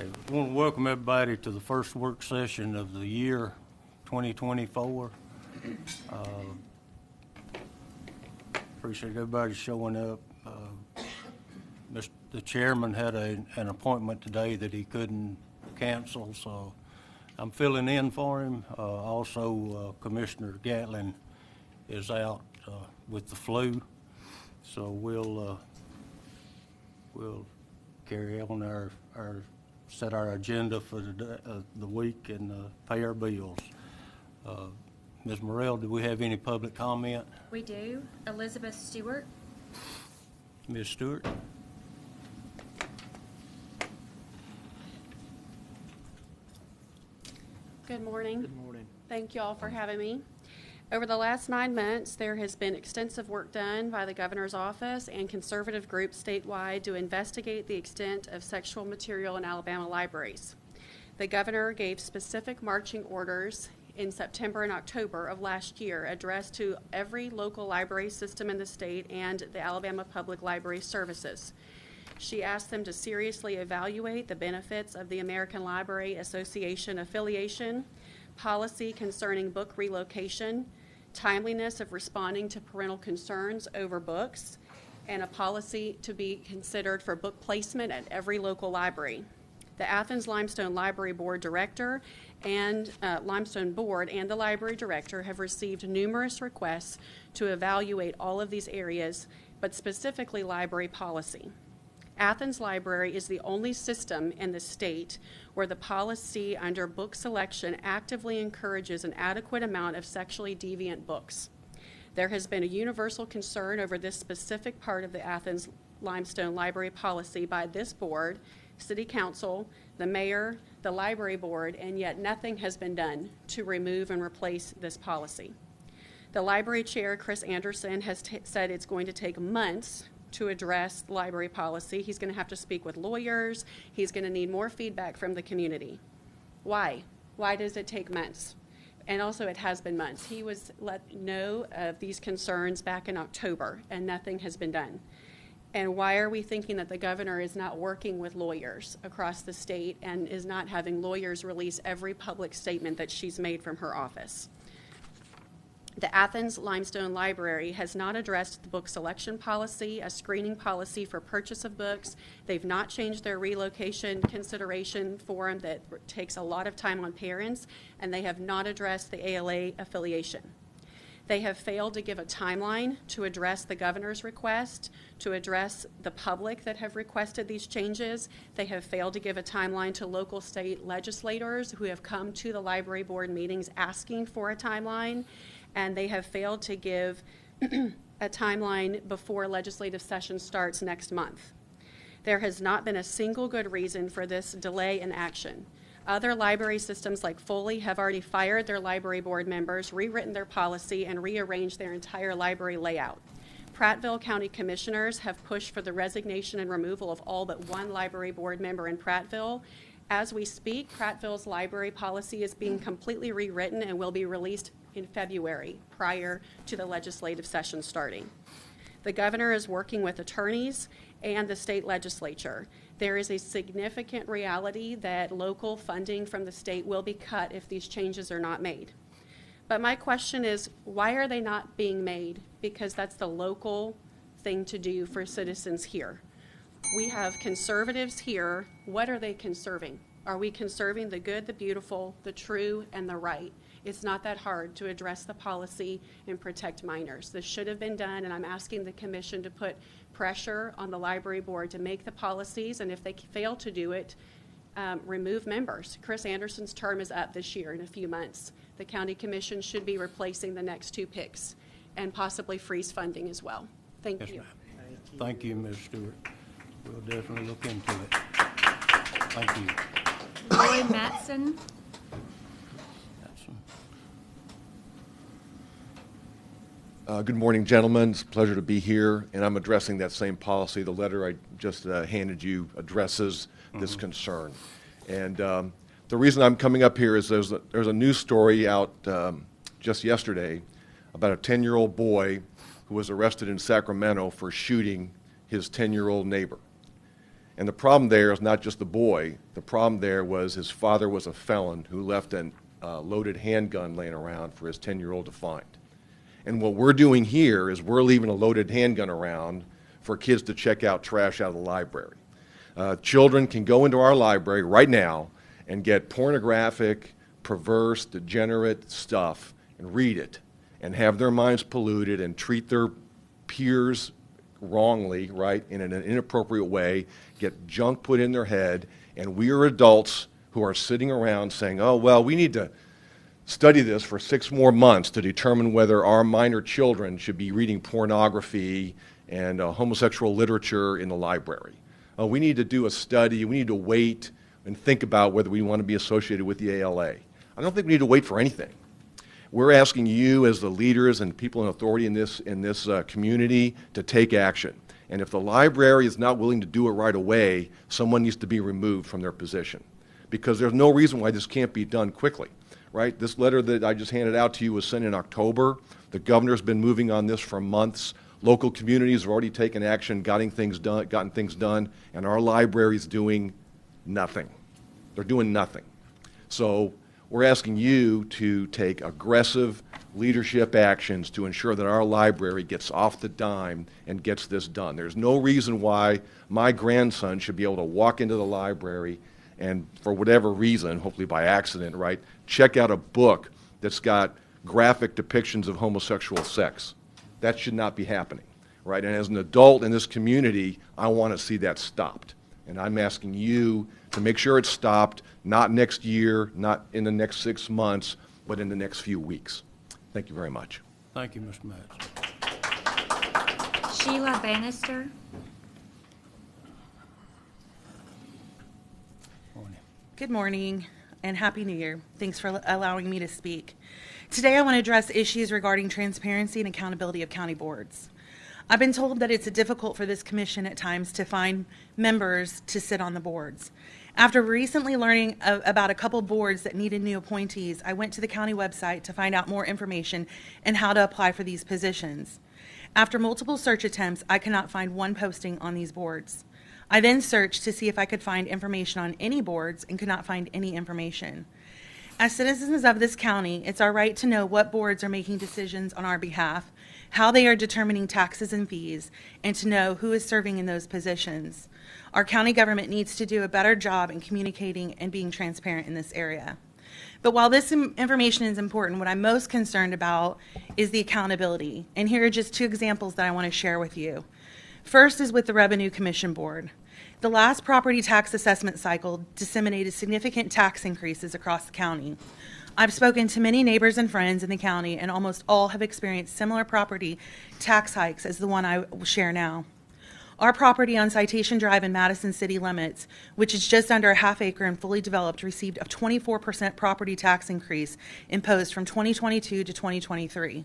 I want to welcome everybody to the first work session of the year 2024. Appreciate everybody showing up. The chairman had an appointment today that he couldn't cancel, so I'm filling in for him. Also, Commissioner Gatlin is out with the flu, so we'll carry on set our agenda for the week and pay our bills. Ms. Morrell, do we have any public comment? We do. Elizabeth Stewart. Ms. Stewart? Good morning. Good morning. Thank you all for having me. Over the last 9 months, there has been extensive work done by the governor's office and conservative groups statewide to investigate the extent of sexual material in Alabama libraries. The governor gave specific marching orders in September and October of last year addressed to every local library system in the state and the Alabama Public Library Services. She asked them to seriously evaluate the benefits of the American Library Association affiliation, policy concerning book relocation, timeliness of responding to parental concerns over books, and a policy to be considered for book placement at every local library. The Athens Limestone Library Board Director and Limestone Board and the Library Director have received numerous requests to evaluate all of these areas, but specifically library policy. Athens Library is the only system in the state where the policy under book selection actively encourages an adequate amount of sexually deviant books. There has been a universal concern over this specific part of the Athens Limestone Library policy by this board, City Council, the mayor, the library board, and yet nothing has been done to remove and replace this policy. The library chair, Chris Anderson, has said it's going to take months to address library policy. He's going to have to speak with lawyers. He's going to need more feedback from the community. Why? Why does it take months? And also, it has been months. He was let know of these concerns back in October, and nothing has been done. And why are we thinking that the governor is not working with lawyers across the state and is not having lawyers release every public statement that she's made from her office? The Athens Limestone Library has not addressed the book selection policy, a screening policy for purchase of books. They've not changed their relocation consideration form that takes a lot of time on parents, and they have not addressed the ALA affiliation. They have failed to give a timeline to address the governor's request, to address the public that have requested these changes. They have failed to give a timeline to local state legislators who have come to the library board meetings asking for a timeline. And they have failed to give a timeline before legislative session starts next month. There has not been a single good reason for this delay in action. Other library systems like Foley have already fired their library board members, rewritten their policy, and rearranged their entire library layout. Prattville County Commissioners have pushed for the resignation and removal of all but one library board member in Prattville. As we speak, Prattville's library policy is being completely rewritten and will be released in February prior to the legislative session starting. The governor is working with attorneys and the state legislature. There is a significant reality that local funding from the state will be cut if these changes are not made. But my question is, why are they not being made? Because that's the local thing to do for citizens here. We have conservatives here. What are they conserving? Are we conserving the good, the beautiful, the true, and the right? It's not that hard to address the policy and protect minors. This should have been done, and I'm asking the commission to put pressure on the library board to make the policies, and if they fail to do it, remove members. Chris Anderson's term is up this year in a few months. The county commission should be replacing the next two picks and possibly freeze funding as well. Thank you. Ma'am. Thank you, Ms. Stewart. We'll definitely look into it. Thank you. Roy Matson. Good morning, gentlemen. It's a pleasure to be here, and I'm addressing that same policy. The letter I just handed you addresses this concern. And the reason I'm coming up here is there's a news story out just yesterday about a 10-year-old boy who was arrested in Sacramento for shooting his 10-year-old neighbor. And the problem there is not just the boy. The problem there was his father was a felon who left a loaded handgun laying around for his 10-year-old to find. And what we're doing here is we're leaving a loaded handgun around for kids to check out trash out of the library. Children can go into our library right now and get pornographic, perverse, degenerate stuff and read it and have their minds polluted and treat their peers wrongly, right, in an inappropriate way, get junk put in their head, and we are adults who are sitting around saying, oh, well, we need to study this for 6 more months to determine whether our minor children should be reading pornography and homosexual literature in the library. We need to do a study. We need to wait and think about whether we want to be associated with the ALA. I don't think we need to wait for anything. We're asking you as the leaders and people in authority in this community to take action. And if the library is not willing to do it right away, someone needs to be removed from their position. Because there's no reason why this can't be done quickly, right? This letter that I just handed out to you was sent in October. The governor's been moving on this for months. Local communities have already taken action, gotten things done, and our library's doing nothing. They're doing nothing. So we're asking you to take aggressive leadership actions to ensure that our library gets off the dime and gets this done. There's no reason why my grandson should be able to walk into the library and, for whatever reason, hopefully by accident, right, check out a book that's got graphic depictions of homosexual sex. That should not be happening, right? And as an adult in this community, I want to see that stopped. And I'm asking you to make sure it's stopped, not next year, not in the next 6 months, but in the next few weeks. Thank you very much. Thank you, Mr. Madsen. Sheila Bannister. Morning. Good morning and Happy New Year. Thanks for allowing me to speak. Today I want to address issues regarding transparency and accountability of county boards. I've been told that it's difficult for this commission at times to find members to sit on the boards. After recently learning about a couple boards that needed new appointees, I went to the county website to find out more information and how to apply for these positions. After multiple search attempts, I could not find one posting on these boards. I then searched to see if I could find information on any boards and could not find any information. As citizens of this county, it's our right to know what boards are making decisions on our behalf, how they are determining taxes and fees, and to know who is serving in those positions. Our county government needs to do a better job in communicating and being transparent in this area. But while this information is important, what I'm most concerned about is the accountability. And here are just 2 examples that I want to share with you. First is with the Revenue Commission Board. The last property tax assessment cycle disseminated significant tax increases across the county. I've spoken to many neighbors and friends in the county, and almost all have experienced similar property tax hikes as the one I will share now. Our property on Citation Drive in Madison city limits, which is just under a half acre and fully developed, received a 24% property tax increase imposed from 2022 to 2023.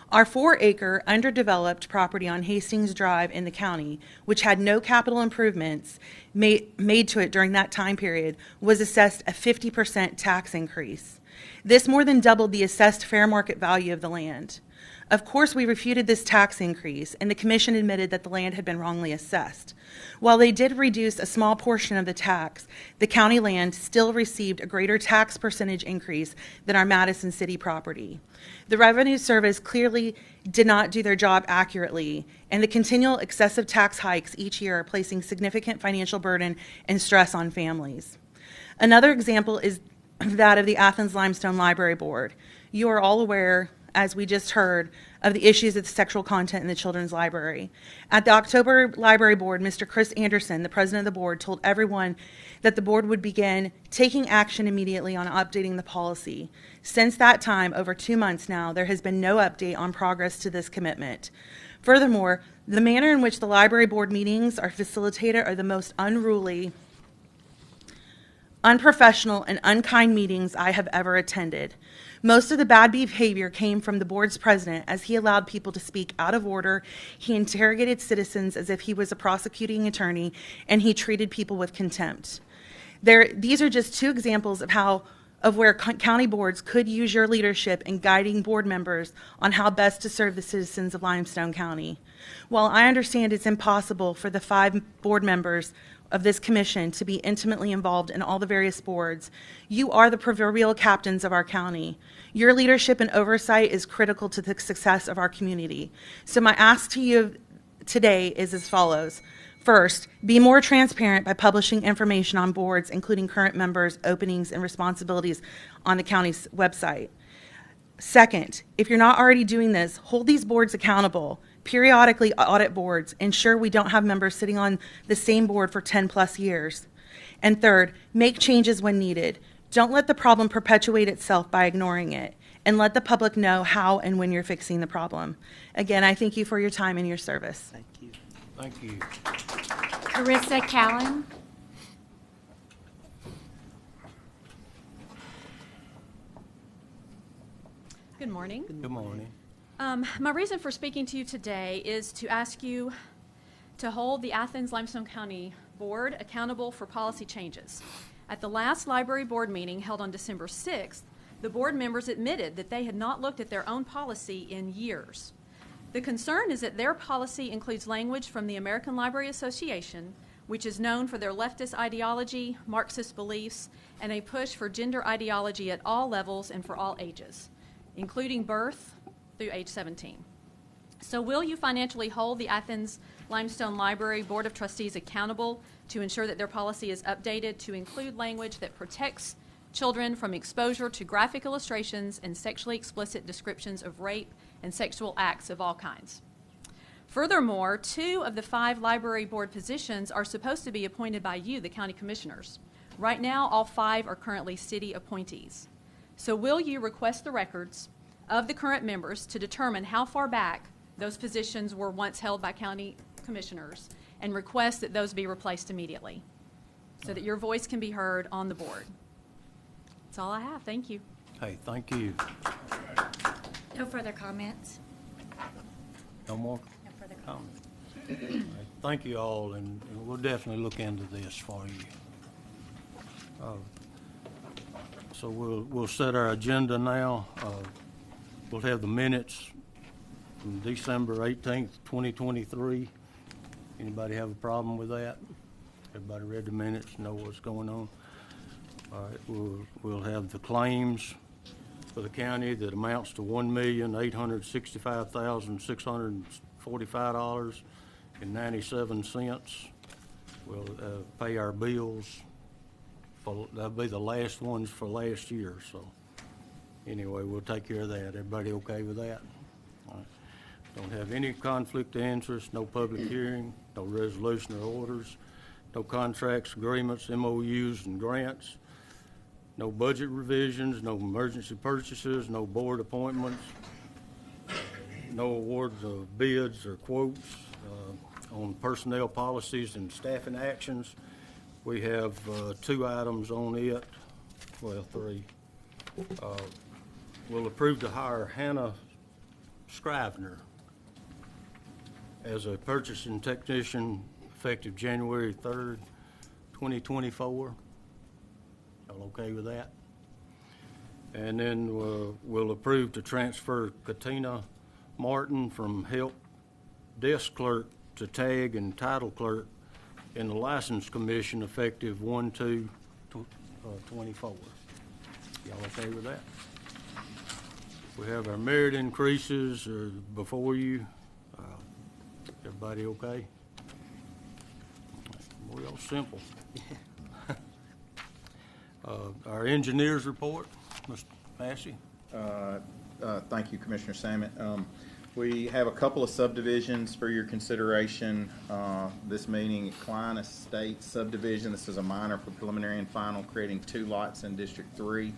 Our 4-acre undeveloped property on Hastings Drive in the county, which had no capital improvements made to it during that time period, was assessed a 50% tax increase. This more than doubled the assessed fair market value of the land. Of course, we refuted this tax increase, and the commission admitted that the land had been wrongly assessed. While they did reduce a small portion of the tax, the county land still received a greater tax percentage increase than our Madison City property. The Revenue Service clearly did not do their job accurately, and the continual excessive tax hikes each year are placing significant financial burden and stress on families. Another example is that of the Athens Limestone Library Board. You are all aware, as we just heard, of the issues of sexual content in the children's library. At the October Library Board, Mr. Chris Anderson, the president of the board, told everyone that the board would begin taking action immediately on updating the policy. Since that time, over 2 months now, there has been no update on progress to this commitment. Furthermore, the manner in which the library board meetings are facilitated are the most unruly, unprofessional, and unkind meetings I have ever attended. Most of the bad behavior came from the board's president, as he allowed people to speak out of order. He interrogated citizens as if he was a prosecuting attorney, and he treated people with contempt. These are just 2 examples of where county boards could use your leadership in guiding board members on how best to serve the citizens of Limestone County. While I understand it's impossible for the 5 board members of this commission to be intimately involved in all the various boards. You are the proverbial captains of our county. Your leadership and oversight is critical to the success of our community. So my ask to you today is as follows. First, be more transparent by publishing information on boards, including current members, openings, and responsibilities on the county's website. Second, if you're not already doing this, hold these boards accountable. Periodically audit boards. Ensure we don't have members sitting on the same board for 10 plus years. And third, make changes when needed. Don't let the problem perpetuate itself by ignoring it. And let the public know how and when you're fixing the problem. Again, I thank you for your time and your service. Thank you. Thank you. Carissa Callan. Good morning. Good morning. My reason for speaking to you today is to ask you to hold the Athens Limestone County Board accountable for policy changes. At the last library board meeting held on December 6th, the board members admitted that they had not looked at their own policy in years. The concern is that their policy includes language from the American Library Association, which is known for their leftist ideology, Marxist beliefs, and a push for gender ideology at all levels and for all ages, including birth through age 17. So will you financially hold the Athens Limestone Library Board of Trustees accountable to ensure that their policy is updated to include language that protects children from exposure to graphic illustrations and sexually explicit descriptions of rape and sexual acts of all kinds? Furthermore, 2 of the 5 library board positions are supposed to be appointed by you, the county commissioners. Right now, all 5 are currently city appointees. So will you request the records of the current members to determine how far back those positions were once held by county commissioners and request that those be replaced immediately so that your voice can be heard on the board? That's all I have. Thank you. Hey, thank you. No further comments. No more No further comments? All right, thank you all, and we'll definitely look into this for you. So we'll set our agenda now. We'll have the minutes from December 18th, 2023. Anybody have a problem with that? Everybody read the minutes, know what's going on? All right, we'll have the claims for the county that amounts to $1,865,645.97. We'll pay our bills. That'll be the last ones for last year, so anyway, we'll take care of that. Everybody okay with that? All right. Don't have any conflict of interest, no public hearing, no resolution or orders, no contracts, agreements, MOUs, and grants, no budget revisions, no emergency purchases, no board appointments, no awards of bids or quotes on personnel policies and staffing actions. We have 2 items on it, well, 3. We'll approve to hire Hannah Scrivener as a purchasing technician effective January 3rd, 2024. Y'all okay with that? And then we'll approve to transfer Katina Martin from help desk clerk to tag and title clerk in the License Commission effective 1/2/24. Y'all okay with that? We have our merit increases before you. Everybody okay? Boy, y'all simple. Our engineers report, Mr. Massey. Thank you, Commissioner Samet. We have a couple of subdivisions for your consideration this meeting. Klein Estates subdivision, this is a minor for preliminary and final, creating 2 lots in District 3.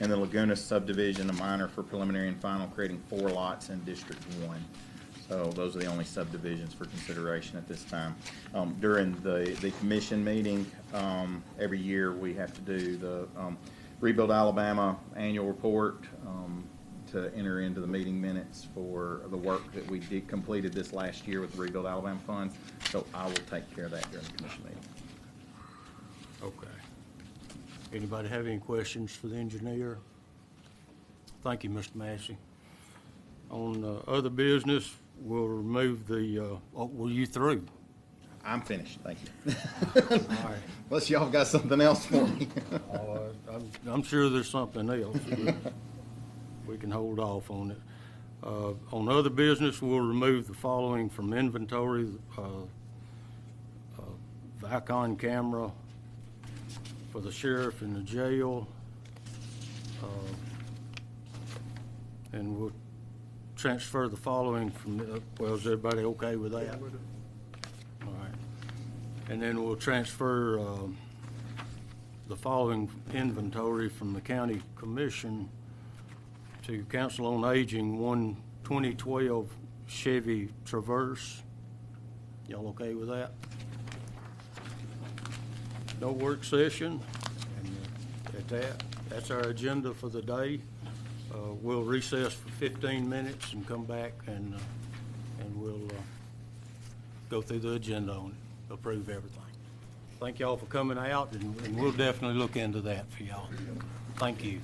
And the Laguna subdivision, a minor for preliminary and final, creating 4 lots in District 1. So those are the only subdivisions for consideration at this time. During the commission meeting, every year we have to do the Rebuild Alabama annual report to enter into the meeting minutes for the work that we completed this last year with the Rebuild Alabama funds. So I will take care of that during the commission meeting. Okay. Anybody have any questions for the engineer? Thank you, Mr. Massey. On other business, we'll remove the, were you through? I'm finished, thank you. All right. Unless y'all got something else for me. I'm sure there's something else. We can hold off on it. On other business, we'll remove the following from inventory. Vicon camera for the sheriff and the jail. And we'll transfer the following from, well, is everybody okay with that? All right. And then we'll transfer the following inventory from the county commission to Council on Aging, one 2012 Chevy Traverse. Y'all okay with that? No work session. And at that, that's our agenda for the day. We'll recess for 15 minutes and come back and we'll go through the agenda on it, approve everything. Thank y'all for coming out, and we'll definitely look into that for y'all. Thank you.